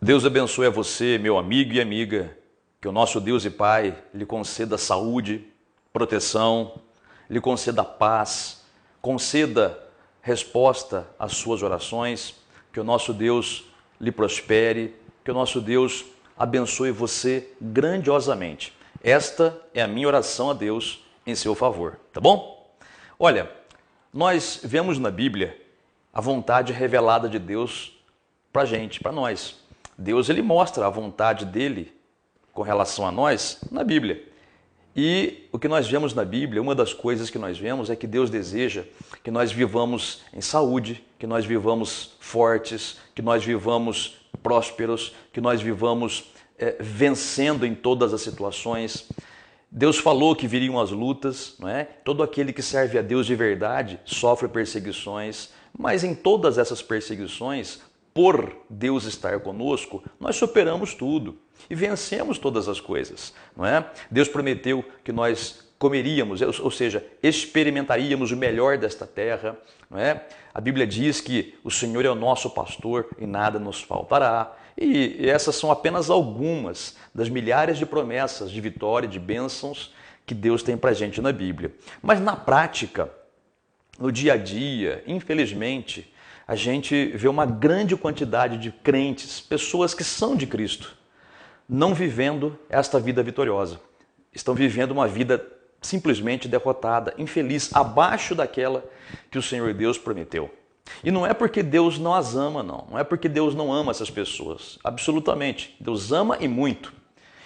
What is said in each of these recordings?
Deus abençoe a você, meu amigo e amiga, que o nosso Deus e Pai lhe conceda saúde, proteção, lhe conceda paz, conceda resposta às suas orações, que o nosso Deus lhe prospere, que o nosso Deus abençoe você grandiosamente. Esta é a minha oração a Deus em seu favor, tá bom? Olha, nós vemos na Bíblia a vontade revelada de Deus para a gente, para nós. Deus ele mostra a vontade dele com relação a nós na Bíblia. E o que nós vemos na Bíblia, uma das coisas que nós vemos é que Deus deseja que nós vivamos em saúde, que nós vivamos fortes, que nós vivamos prósperos, que nós vivamos vencendo em todas as situações. Deus falou que viriam as lutas, não é? Todo aquele que serve a Deus de verdade sofre perseguições, mas em todas essas perseguições, por Deus estar conosco, nós superamos tudo e vencemos todas as coisas, não é? Deus prometeu que nós comeríamos, ou seja, experimentaríamos o melhor desta terra, não é? A Bíblia diz que o Senhor é o nosso pastor e nada nos faltará. E essas são apenas algumas das milhares de promessas de vitória, de bênçãos que Deus tem para a gente na Bíblia. Mas na prática, no dia a dia, infelizmente, a gente vê uma grande quantidade de crentes, pessoas que são de Cristo, não vivendo esta vida vitoriosa. Estão vivendo uma vida simplesmente derrotada, infeliz, abaixo daquela que o Senhor Deus prometeu. E não é porque Deus não as ama, não. Não é porque Deus não ama essas pessoas. Absolutamente. Deus ama e muito.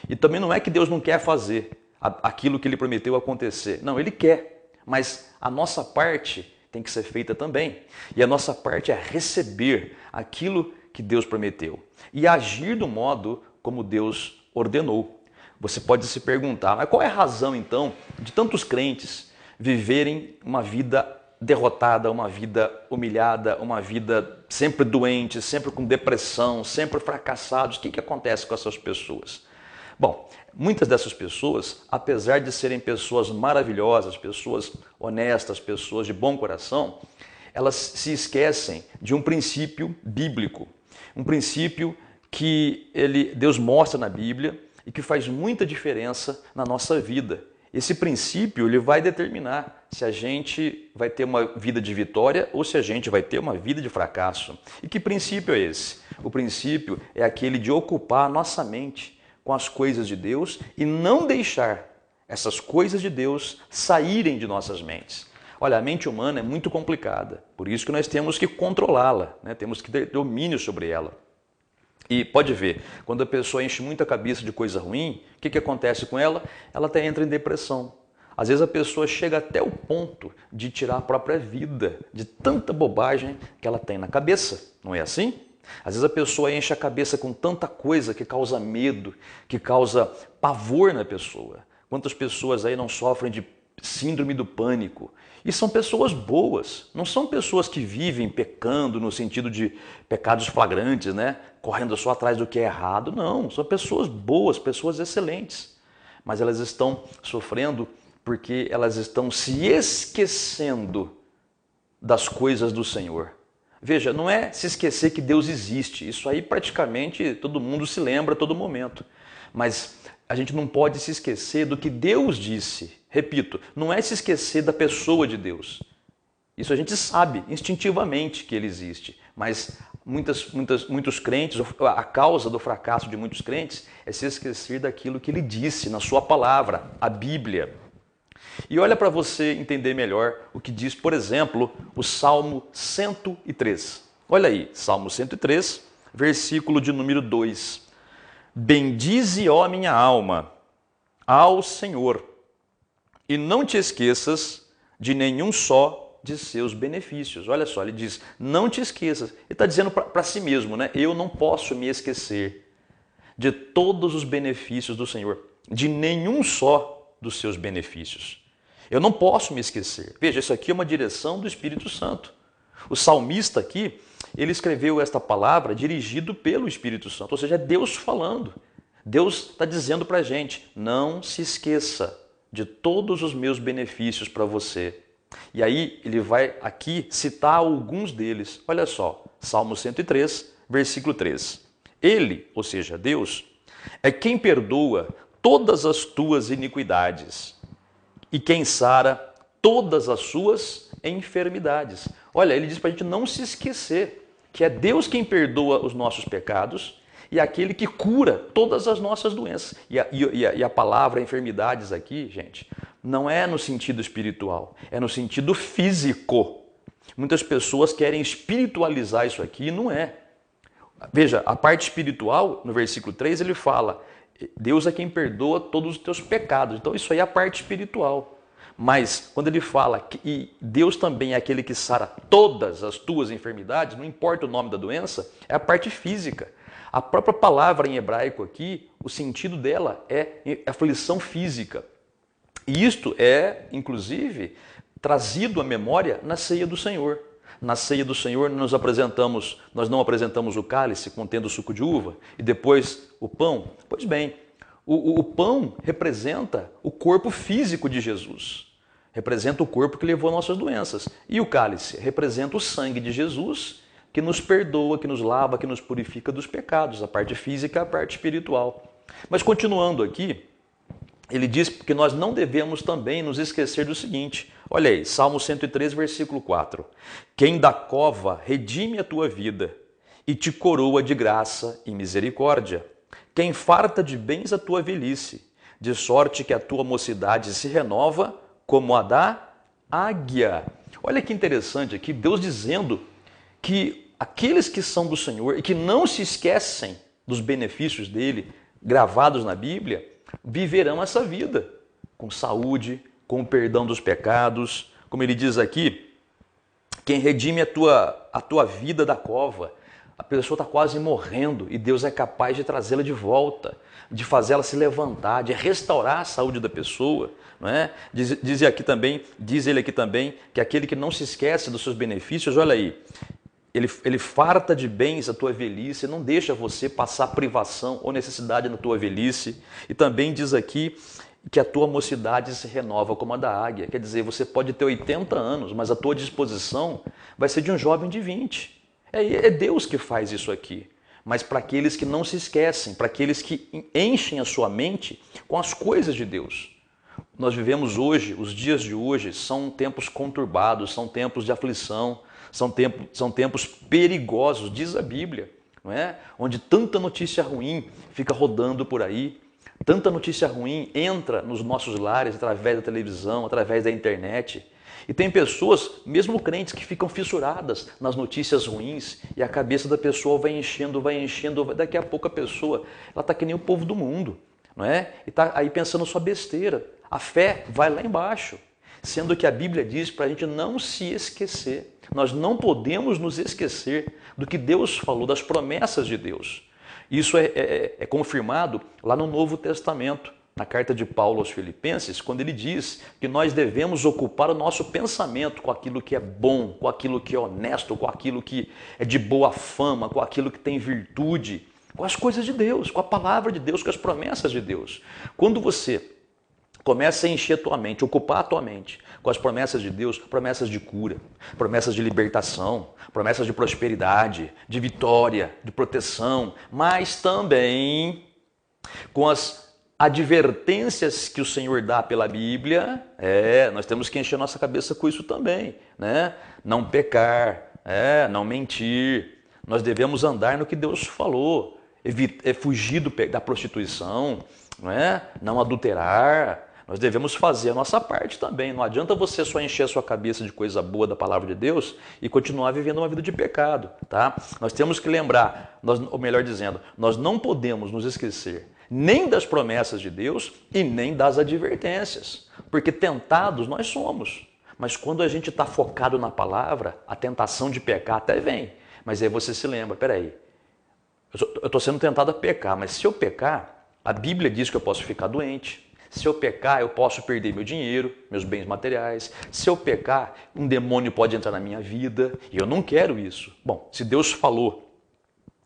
E também não é que Deus não quer fazer aquilo que Ele prometeu acontecer. Não, Ele quer. Mas a nossa parte tem que ser feita também. E a nossa parte é receber aquilo que Deus prometeu e agir do modo como Deus ordenou. Você pode se perguntar, mas qual é a razão então de tantos crentes viverem uma vida derrotada, uma vida humilhada, uma vida sempre doente, sempre com depressão, sempre fracassados? O que acontece com essas pessoas? Bom, muitas dessas pessoas, apesar de serem pessoas maravilhosas, pessoas honestas, pessoas de bom coração, elas se esquecem de um princípio bíblico, um princípio que Deus mostra na Bíblia e que faz muita diferença na nossa vida. Esse princípio ele vai determinar se a gente vai ter uma vida de vitória ou se a gente vai ter uma vida de fracasso. E que princípio é esse? O princípio é aquele de ocupar a nossa mente com as coisas de Deus e não deixar essas coisas de Deus saírem de nossas mentes. Olha, a mente humana é muito complicada, por isso que nós temos que controlá-la, né? Temos que ter domínio sobre ela. E pode ver, quando a pessoa enche muita cabeça de coisa ruim, o que acontece com ela? Ela até entra em depressão. Às vezes a pessoa chega até o ponto de tirar a própria vida, de tanta bobagem que ela tem na cabeça, não é assim? Às vezes a pessoa enche a cabeça com tanta coisa que causa medo, que causa pavor na pessoa. Quantas pessoas aí não sofrem de síndrome do pânico? E são pessoas boas, não são pessoas que vivem pecando no sentido de pecados flagrantes, né? Correndo só atrás do que é errado. Não, são pessoas boas, pessoas excelentes. Mas elas estão sofrendo porque elas estão se esquecendo das coisas do Senhor. Veja, não é se esquecer que Deus existe. Isso aí praticamente todo mundo se lembra a todo momento. Mas a gente não pode se esquecer do que Deus disse. Repito, não é se esquecer da pessoa de Deus. Isso a gente sabe instintivamente que Ele existe. Mas muitos crentes, a causa do fracasso de muitos crentes é se esquecer daquilo que Ele disse na sua palavra, a Bíblia. E olha para você entender melhor o que diz, por exemplo, o Salmo 103. Olha aí, Salmo 103, versículo de número 2. Bendize, ó minha alma, ao Senhor, e não te esqueças de nenhum só de seus benefícios. Olha só, ele diz, não te esqueças. Ele está dizendo para si mesmo, né? Eu não posso me esquecer de todos os benefícios do Senhor, de nenhum só dos seus benefícios. Eu não posso me esquecer. Veja, isso aqui é uma direção do Espírito Santo. O salmista aqui, ele escreveu esta palavra dirigido pelo Espírito Santo, ou seja, é Deus falando. Deus está dizendo para a gente, não se esqueça de todos os meus benefícios para você. E aí ele vai aqui citar alguns deles. Olha só, Salmo 103, versículo 3. Ele, ou seja, Deus, é quem perdoa todas as tuas iniquidades e quem sara todas as suas enfermidades. Olha, ele diz para a gente não se esquecer que é Deus quem perdoa os nossos pecados e aquele que cura todas as nossas doenças. E a palavra enfermidades aqui, gente, não é no sentido espiritual, é no sentido físico. Muitas pessoas querem espiritualizar isso aqui e não é. Veja, a parte espiritual, no versículo 3, ele fala, Deus é quem perdoa todos os teus pecados. Então isso aí é a parte espiritual. Mas quando ele fala que Deus também é aquele que sara todas as tuas enfermidades, não importa o nome da doença, é a parte física. A própria palavra em hebraico aqui, o sentido dela é aflição física. E isto é, inclusive, trazido à memória na ceia do Senhor. Na ceia do Senhor nós não apresentamos o cálice contendo o suco de uva e depois o pão. Pois bem, o pão representa o corpo físico de Jesus. Representa o corpo que levou nossas doenças. E o cálice representa o sangue de Jesus que nos perdoa, que nos lava, que nos purifica dos pecados. A parte física e a parte espiritual. Mas continuando aqui, ele diz que nós não devemos também nos esquecer do seguinte. Olha aí, Salmo 103, versículo 4. Quem da cova redime a tua vida e te coroa de graça e misericórdia. Quem farta de bens a tua velhice, de sorte que a tua mocidade se renova como a da águia. Olha que interessante aqui, Deus dizendo que aqueles que são do Senhor e que não se esquecem dos benefícios dele, gravados na Bíblia, viverão essa vida com saúde, com o perdão dos pecados. Como ele diz aqui, quem redime a tua vida da cova. A pessoa está quase morrendo e Deus é capaz de trazê-la de volta, de fazê-la se levantar, de restaurar a saúde da pessoa. Não é? Diz ele aqui também que aquele que não se esquece dos seus benefícios, olha aí, ele farta de bens a tua velhice, não deixa você passar privação ou necessidade na tua velhice. E também diz aqui que a tua mocidade se renova como a da águia. Quer dizer, você pode ter 80 anos, mas a tua disposição vai ser de um jovem de 20. É Deus que faz isso aqui. Mas para aqueles que não se esquecem, para aqueles que enchem a sua mente com as coisas de Deus. Nós vivemos hoje, os dias de hoje, são tempos conturbados, são tempos de aflição, são tempos perigosos, diz a Bíblia, não é? Onde tanta notícia ruim fica rodando por aí, tanta notícia ruim entra nos nossos lares através da televisão, através da internet. E tem pessoas, mesmo crentes, que ficam fissuradas nas notícias ruins e a cabeça da pessoa vai enchendo, daqui a pouco a pessoa está que nem o povo do mundo, não é? E está aí pensando só besteira. A fé vai lá embaixo, sendo que a Bíblia diz para a gente não se esquecer. Nós não podemos nos esquecer do que Deus falou, das promessas de Deus. Isso é confirmado lá no Novo Testamento, na carta de Paulo aos Filipenses, quando ele diz que nós devemos ocupar o nosso pensamento com aquilo que é bom, com aquilo que é honesto, com aquilo que é de boa fama, com aquilo que tem virtude, com as coisas de Deus, com a palavra de Deus, com as promessas de Deus. Quando você começa a encher a tua mente, ocupar a tua mente com as promessas de Deus, promessas de cura, promessas de libertação, promessas de prosperidade, de vitória, de proteção, mas também com as advertências que o Senhor dá pela Bíblia, nós temos que encher nossa cabeça com isso também, né? Não pecar, não mentir, nós devemos andar no que Deus falou, fugir da prostituição, não adulterar. Nós devemos fazer a nossa parte também. Não adianta você só encher a sua cabeça de coisa boa da palavra de Deus e continuar vivendo uma vida de pecado, tá? Nós temos que lembrar, ou melhor dizendo, nós não podemos nos esquecer nem das promessas de Deus e nem das advertências, porque tentados nós somos. Mas quando a gente está focado na palavra, a tentação de pecar até vem. Mas aí você se lembra, peraí, eu estou sendo tentado a pecar, mas se eu pecar, a Bíblia diz que eu posso ficar doente. Se eu pecar, eu posso perder meu dinheiro, meus bens materiais. Se eu pecar, um demônio pode entrar na minha vida e eu não quero isso. Bom, se Deus falou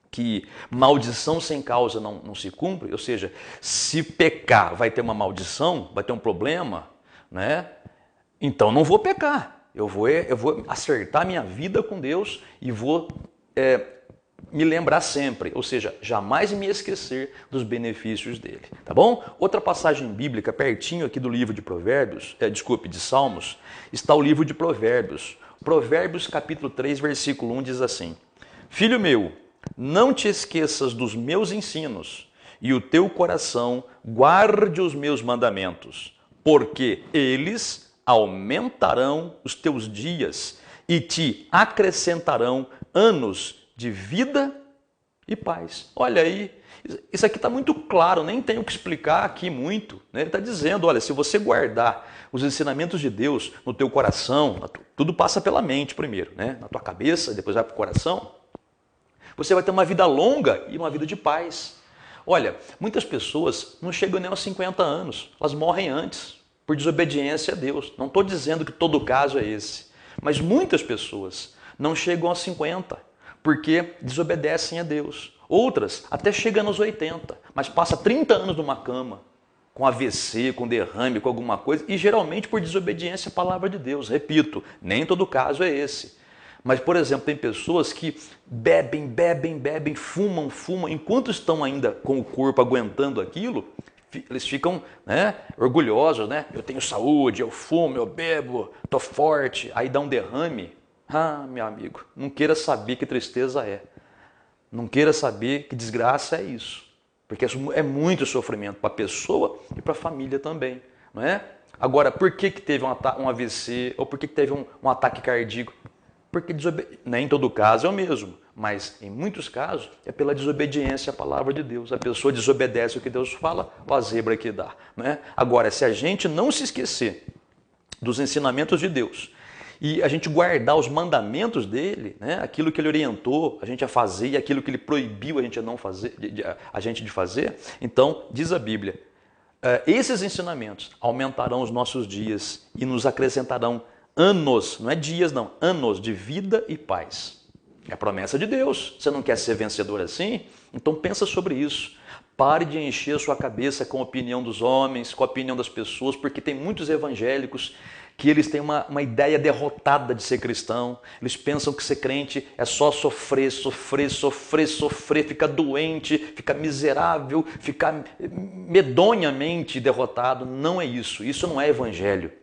que maldição sem causa não se cumpre, ou seja, se pecar vai ter uma maldição, vai ter um problema, né? Então não vou pecar. Eu vou acertar minha vida com Deus e vou me lembrar sempre, ou seja, jamais me esquecer dos benefícios dele, tá bom? Outra passagem bíblica, pertinho aqui do livro de Provérbios, de Salmos, está o livro de Provérbios. Provérbios capítulo 3, versículo 1 diz assim: Filho meu, não te esqueças dos meus ensinos, e o teu coração guarde os meus mandamentos, porque eles aumentarão os teus dias e te acrescentarão anos de vida e paz. Olha aí, isso aqui está muito claro, nem tenho que explicar aqui muito, né? Ele está dizendo, olha, se você guardar os ensinamentos de Deus no teu coração, tudo passa pela mente primeiro, né? Na tua cabeça, depois vai para o coração, você vai ter uma vida longa e uma vida de paz. Olha, muitas pessoas não chegam nem aos 50 anos, elas morrem antes, por desobediência a Deus. Não estou dizendo que todo caso é esse, mas muitas pessoas não chegam aos 50, porque desobedecem a Deus. Outras até chegam aos 80, mas passa 30 anos numa cama, com AVC, com derrame, com alguma coisa, e geralmente por desobediência à palavra de Deus. Repito, nem todo caso é esse. Mas, por exemplo, tem pessoas que bebem, fumam, enquanto estão ainda com o corpo aguentando aquilo, eles ficam, né, orgulhosos, né? Eu tenho saúde, eu fumo, eu bebo, estou forte, aí dá um derrame. Ah, meu amigo, não queira saber que tristeza é. Não queira saber que desgraça é isso. Porque é muito sofrimento para a pessoa e para a família também, não é? Agora, por que teve um AVC ou por que teve um ataque cardíaco? Porque nem em todo caso é o mesmo, mas em muitos casos é pela desobediência à palavra de Deus. A pessoa desobedece o que Deus fala, a zebra que dá, não é? Agora, se a gente não se esquecer dos ensinamentos de Deus e a gente guardar os mandamentos dele, né, aquilo que ele orientou a gente a fazer e aquilo que ele proibiu a gente de fazer, então, diz a Bíblia, esses ensinamentos aumentarão os nossos dias e nos acrescentarão anos, não é dias não, anos de vida e paz. É a promessa de Deus. Você não quer ser vencedor assim? Então pensa sobre isso. Pare de encher a sua cabeça com a opinião dos homens, com a opinião das pessoas, porque tem muitos evangélicos que eles têm uma ideia derrotada de ser cristão. Eles pensam que ser crente é só sofrer, ficar doente, ficar miserável, ficar medonhamente derrotado. Não é isso. Isso não é evangelho.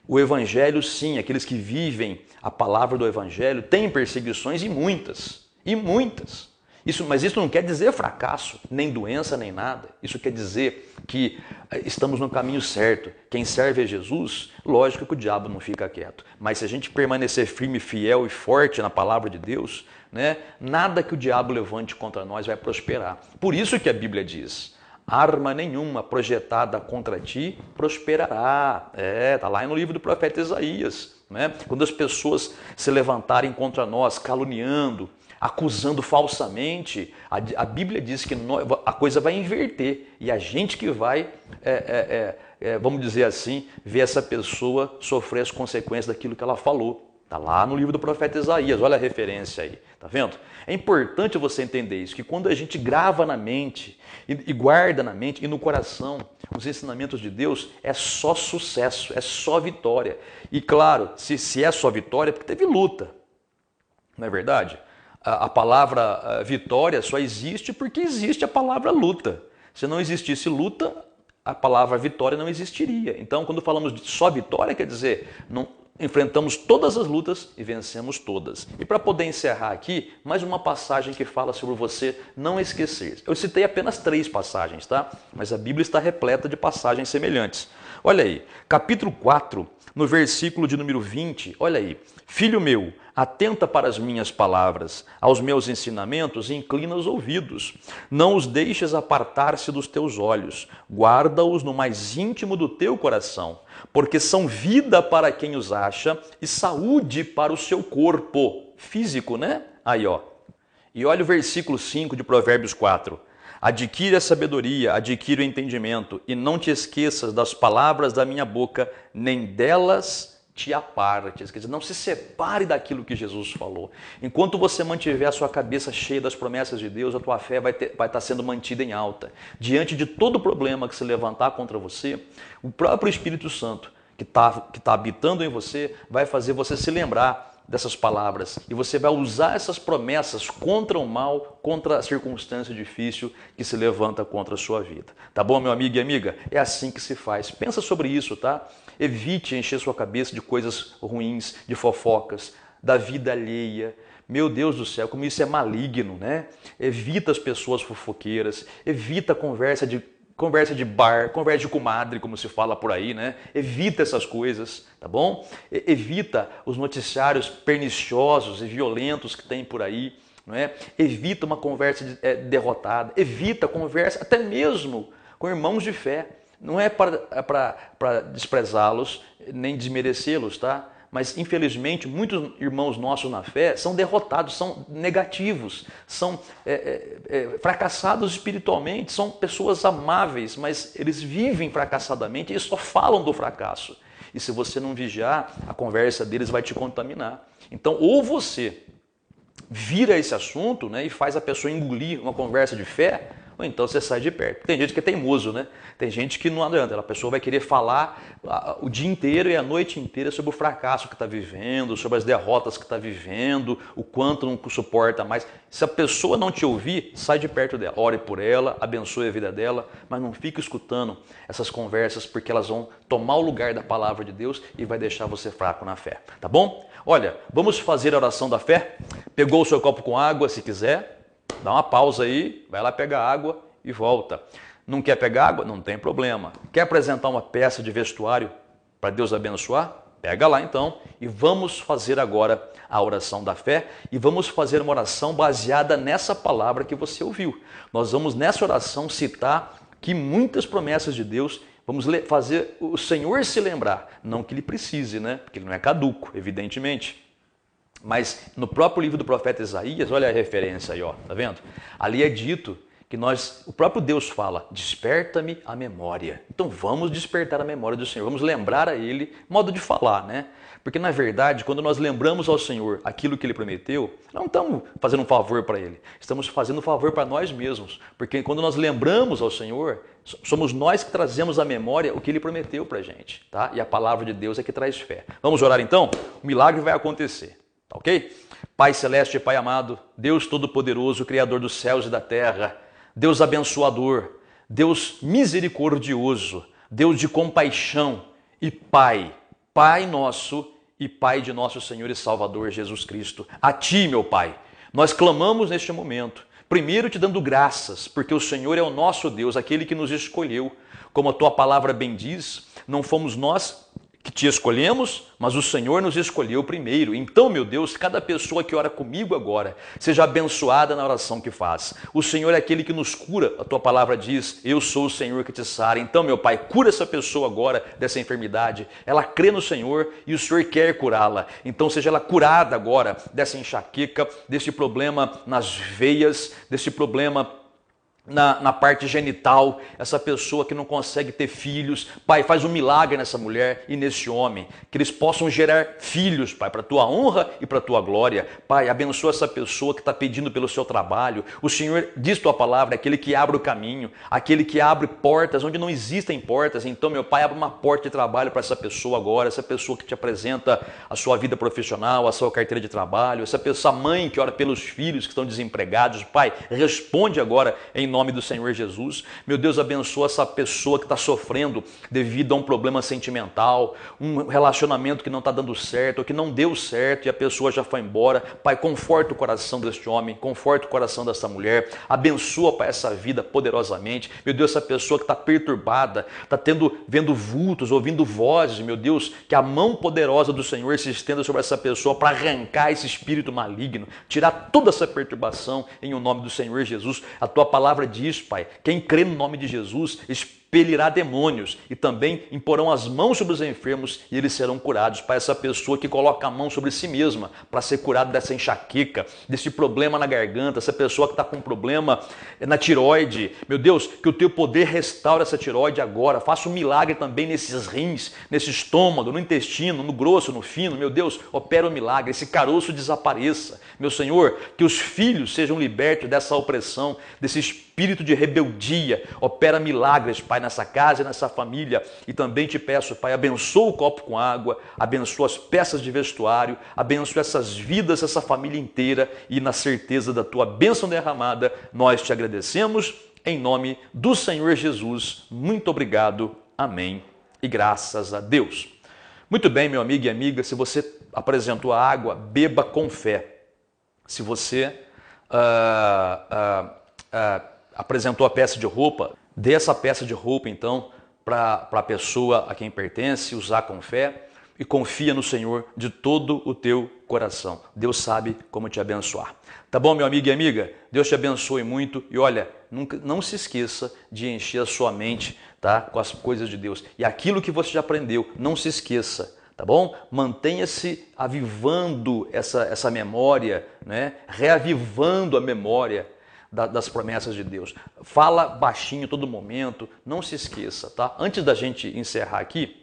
O evangelho, sim, aqueles que vivem a palavra do evangelho têm perseguições e muitas. Mas isso não quer dizer fracasso, nem doença, nem nada. Isso quer dizer que estamos no caminho certo. Quem serve a Jesus, lógico que o diabo não fica quieto. Mas se a gente permanecer firme, fiel e forte na palavra de Deus, né, nada que o diabo levante contra nós vai prosperar. Por isso que a Bíblia diz: arma nenhuma projetada contra ti prosperará. Está lá no livro do profeta Isaías. Né? Quando as pessoas se levantarem contra nós, caluniando, acusando falsamente, a Bíblia diz que a coisa vai inverter e a gente que vai, vamos dizer assim, ver essa pessoa sofrer as consequências daquilo que ela falou. Está lá no livro do profeta Isaías, olha a referência aí, tá vendo? É importante você entender isso, que quando a gente grava na mente e guarda na mente e no coração os ensinamentos de Deus, é só sucesso, é só vitória. E claro, se é só vitória, é porque teve luta, não é verdade? A palavra vitória só existe porque existe a palavra luta. Se não existisse luta, a palavra vitória não existiria. Então, quando falamos de só vitória, quer dizer, enfrentamos todas as lutas e vencemos todas. E para poder encerrar aqui, mais uma passagem que fala sobre você não esquecer. Eu citei apenas 3 passagens, tá? Mas a Bíblia está repleta de passagens semelhantes. Olha aí, capítulo 4, no versículo de número 20, olha aí. Filho meu, atenta para as minhas palavras, aos meus ensinamentos e inclina os ouvidos. Não os deixes apartar-se dos teus olhos, guarda-os no mais íntimo do teu coração, porque são vida para quem os acha e saúde para o seu corpo físico, né? Aí, ó. E olha o versículo 5 de Provérbios 4. Adquire a sabedoria, adquire o entendimento, e não te esqueças das palavras da minha boca, nem delas te apartes, quer dizer, não se separe daquilo que Jesus falou. Enquanto você mantiver a sua cabeça cheia das promessas de Deus, a tua fé vai estar sendo mantida em alta. Diante de todo problema que se levantar contra você, o próprio Espírito Santo que está habitando em você vai fazer você se lembrar dessas palavras e você vai usar essas promessas contra o mal, contra a circunstância difícil que se levanta contra a sua vida. Tá bom, meu amigo e amiga? É assim que se faz. Pensa sobre isso, tá? Evite encher sua cabeça de coisas ruins, de fofocas, da vida alheia. Meu Deus do céu, como isso é maligno, né? Evita as pessoas fofoqueiras, evita a conversa de bar, conversa de comadre, como se fala por aí, né? Evita essas coisas, tá bom? Evita os noticiários perniciosos e violentos que tem por aí, não é? Evita uma conversa derrotada, evita conversa até mesmo com irmãos de fé. Não é para desprezá-los, nem desmerecê-los, tá? Mas, infelizmente, muitos irmãos nossos na fé são derrotados, são negativos, são fracassados espiritualmente, são pessoas amáveis, mas eles vivem fracassadamente e só falam do fracasso. E se você não vigiar, a conversa deles vai te contaminar. Então, ou você vira esse assunto, né, e faz a pessoa engolir uma conversa de fé, ou então você sai de perto. Tem gente que é teimoso, né? Tem gente que não adianta, a pessoa vai querer falar o dia inteiro e a noite inteira sobre o fracasso que está vivendo, sobre as derrotas que está vivendo, o quanto não suporta mais. Se a pessoa não te ouvir, sai de perto dela. Ore por ela, abençoe a vida dela, mas não fique escutando essas conversas porque elas vão tomar o lugar da palavra de Deus e vai deixar você fraco na fé. Tá bom? Olha, vamos fazer a oração da fé? Pegou o seu copo com água, se quiser. Dá uma pausa aí, vai lá pegar água e volta. Não quer pegar água? Não tem problema. Quer apresentar uma peça de vestuário para Deus abençoar? Pega lá então e vamos fazer agora a oração da fé e vamos fazer uma oração baseada nessa palavra que você ouviu. Nós vamos nessa oração citar que muitas promessas de Deus, vamos fazer o Senhor se lembrar. Não que ele precise, né? Porque ele não é caduco, evidentemente. Mas no próprio livro do profeta Isaías, olha a referência aí, ó, tá vendo? Ali é dito que o próprio Deus fala, desperta-me a memória. Então vamos despertar a memória do Senhor, vamos lembrar a Ele, modo de falar, né? Porque na verdade, quando nós lembramos ao Senhor aquilo que Ele prometeu, não estamos fazendo um favor para Ele, estamos fazendo um favor para nós mesmos. Porque quando nós lembramos ao Senhor, somos nós que trazemos à memória o que Ele prometeu para a gente, tá? E a palavra de Deus é que traz fé. Vamos orar então? O milagre vai acontecer. Ok? Pai celeste e Pai amado, Deus todo-poderoso, Criador dos céus e da terra, Deus abençoador, Deus misericordioso, Deus de compaixão e Pai, Pai nosso e Pai de nosso Senhor e Salvador Jesus Cristo. A Ti, meu Pai, nós clamamos neste momento, primeiro te dando graças, porque o Senhor é o nosso Deus, aquele que nos escolheu. Como a Tua palavra bem diz, não fomos nós que te escolhemos, mas o Senhor nos escolheu primeiro. Então, meu Deus, cada pessoa que ora comigo agora, seja abençoada na oração que faz. O Senhor é aquele que nos cura. A Tua palavra diz, eu sou o Senhor que te sara. Então, meu Pai, cura essa pessoa agora dessa enfermidade. Ela crê no Senhor e o Senhor quer curá-la. Então, seja ela curada agora dessa enxaqueca, desse problema nas veias, desse problema na parte genital, essa pessoa que não consegue ter filhos. Pai, faz um milagre nessa mulher e nesse homem, que eles possam gerar filhos, Pai, para a Tua honra e para a Tua glória. Pai, abençoa essa pessoa que está pedindo pelo seu trabalho. O Senhor, diz Tua palavra, é aquele que abre o caminho, aquele que abre portas onde não existem portas. Então, meu Pai, abre uma porta de trabalho para essa pessoa agora, essa pessoa que te apresenta a sua vida profissional, a sua carteira de trabalho, essa mãe que ora pelos filhos que estão desempregados. Pai, responde agora em nome do Senhor Jesus. Meu Deus, abençoa essa pessoa que está sofrendo devido a um problema sentimental, um relacionamento que não está dando certo, ou que não deu certo e a pessoa já foi embora. Pai, conforta o coração deste homem, conforta o coração dessa mulher, abençoa, Pai, essa vida poderosamente. Meu Deus, essa pessoa que está perturbada, está vendo vultos, ouvindo vozes, meu Deus, que a mão poderosa do Senhor se estenda sobre essa pessoa para arrancar esse espírito maligno, tirar toda essa perturbação em o nome do Senhor Jesus. A Tua palavra diz, Pai, quem crê no nome de Jesus expelirá demônios e também imporão as mãos sobre os enfermos e eles serão curados. Pai, essa pessoa que coloca a mão sobre si mesma para ser curada dessa enxaqueca, desse problema na garganta, essa pessoa que está com um problema na tireoide, meu Deus, que o Teu poder restaure essa tireoide agora, faça um milagre também nesses rins, nesse estômago, no intestino, no grosso, no fino, meu Deus, opera um milagre, esse caroço desapareça, meu Senhor, que os filhos sejam libertos dessa opressão, desse espírito de rebeldia, opera milagres, Pai, nessa casa e nessa família. E também te peço, Pai, abençoa o copo com água, abençoa as peças de vestuário, abençoa essas vidas, essa família inteira, e na certeza da tua bênção derramada, nós te agradecemos em nome do Senhor Jesus. Muito obrigado. Amém. E graças a Deus. Muito bem, meu amigo e amiga, se você apresentou a água, beba com fé. Se você apresentou a peça de roupa, dê essa peça de roupa então para a pessoa a quem pertence, usar com fé, e confia no Senhor de todo o teu coração. Deus sabe como te abençoar. Tá bom, meu amigo e amiga? Deus te abençoe muito e olha, não se esqueça de encher a sua mente, tá, com as coisas de Deus. E aquilo que você já aprendeu, não se esqueça. Tá bom? Mantenha-se avivando essa memória, né? Reavivando a memória das promessas de Deus. Fala baixinho todo momento, não se esqueça, tá? Antes da gente encerrar aqui,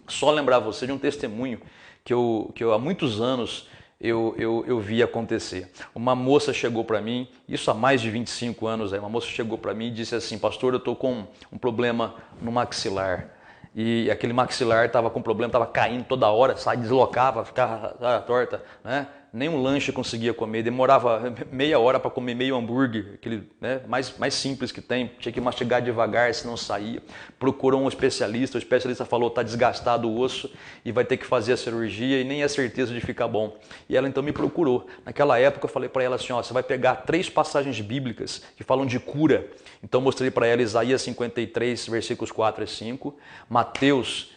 só lembrar você de um testemunho que eu há muitos anos eu vi acontecer. Uma moça chegou para mim, isso há mais de 25 anos, uma moça chegou para mim e disse assim: pastor, eu estou com um problema no maxilar. E aquele maxilar estava com problema, estava caindo toda hora, deslocava, ficava torta, né? Nem um lanche conseguia comer, demorava meia hora para comer meio hambúrguer, aquele, né, mais simples que tem, tinha que mastigar devagar, senão saía. Procurou um especialista, o especialista falou: está desgastado o osso e vai ter que fazer a cirurgia e nem é certeza de ficar bom. E ela então me procurou. Naquela época eu falei para ela assim: ó, você vai pegar 3 passagens bíblicas que falam de cura. Então mostrei para ela Isaías 53, versículos 4 e 5, Mateus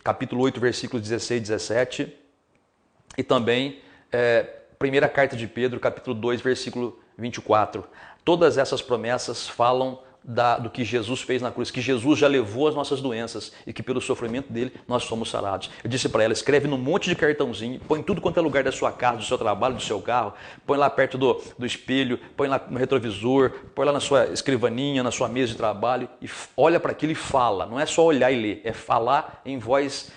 capítulo 8, versículos 16 e 17, e também primeira carta de Pedro, capítulo 2, versículo 24. Todas essas promessas falam do que Jesus fez na cruz, que Jesus já levou as nossas doenças e que pelo sofrimento dele nós somos sarados. Eu disse para ela: escreve num monte de cartãozinho, põe tudo quanto é lugar da sua casa, do seu trabalho, do seu carro, põe lá perto do espelho, põe lá no retrovisor, põe lá na sua escrivaninha, na sua mesa de trabalho, e olha para aquilo e fala. Não é só olhar e ler, é falar em voz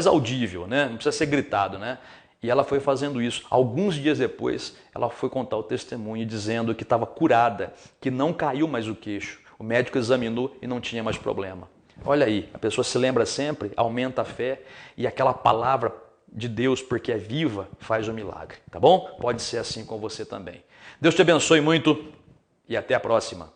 audível, né? Não precisa ser gritado, né? E ela foi fazendo isso. Alguns dias depois, ela foi contar o testemunho dizendo que estava curada, que não caiu mais o queixo. O médico examinou e não tinha mais problema. Olha aí, a pessoa se lembra sempre, aumenta a fé, e aquela palavra de Deus, porque é viva, faz o milagre. Tá bom? Pode ser assim com você também. Deus te abençoe muito e até a próxima.